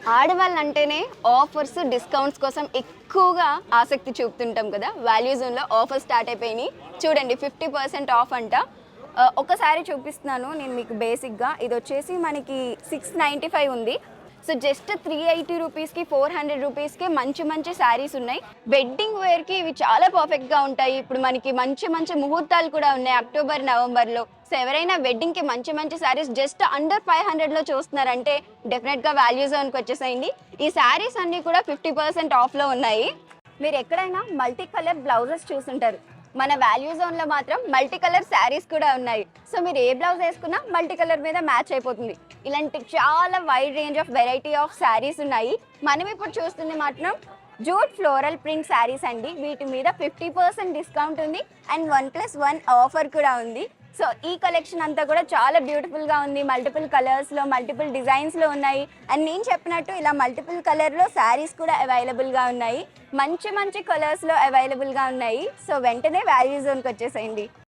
ఆడవాళ్ళంటేనే offers, discounts కోసం ఎక్కువగా ఆసక్తి చూపుతుంటాం కదా! వాల్యూ జోన్‌లో ఆఫర్స్ స్టార్ట్ అయిపోయినాయి. చూడండి 50% ఆఫ్ అంట. ఒకసారి చూపిస్తున్నాను నేను మీకు బేసిక్‌గా. ఇదొచ్చేసి మనకి 695 ఉంది. సో, జస్ట్ 380 రూపీస్‌కి, 400 రూపీస్‌కే మంచి మంచి శారీస్ ఉన్నాయి. వెడ్డింగ్ వేర్‌కి ఇవి చాలా పర్ఫెక్ట్‌గా ఉంటాయి. ఇప్పుడు మనకి మంచి మంచి ముహూర్తాలు కూడా ఉన్నాయి అక్టోబర్, నవంబర్‌లో. సో, ఎవరైనా వెడ్డింగ్‌కి మంచి మంచి శారీస్ జస్ట్ అండర్ 500లో చూస్తున్నారంటే డెఫినెట్‌గా వాల్యూ జోన్‌కి వచ్చేసేయండి. ఈ శారీస్ అన్నీ కూడా 50% ఆఫ్‌లో ఉన్నాయి. మీరు ఎక్కడైనా మల్టీ కలర్ బ్లౌజెస్ చూసుంటారు. మన వాల్యూ జోన్‌లో మాత్రం మల్టీ కలర్ శారీస్ కూడా ఉన్నాయి. సో, మీరు ఏ బ్లౌజ్ వేసుకున్నా మల్టీ కలర్ మీద మ్యాచ్ అయిపోతుంది. ఇలాంటి చాలా wide range of variety of saris ఉన్నాయి. మనం ఇప్పుడు చూస్తుంది మాత్రం జూట్ ఫ్లోరల్ ప్రింట్ శారీస్ అండి. వీటి మీద 50% డిస్కౌంట్ ఉంది అండ్ 1+1 ఆఫర్ కూడా ఉంది. సో, ఈ కలెక్షన్ అంతా కూడా చాలా బ్యూటిఫుల్‌గా ఉంది. మల్టిపుల్ కలర్స్‌లో, మల్టిపుల్ డిజైన్స్‌లో ఉన్నాయి. అండ్ నేను చెప్పినట్టు ఇలా మల్టిపుల్ కలర్‌లో శారీస్ కూడా అవైలబుల్‌గా ఉన్నాయి. మంచి మంచి కలర్స్‌లో అవైలబుల్‌గా ఉన్నాయి. సో, వెంటనే వాల్యూ జోన్‌కి వచ్చేసేయండి.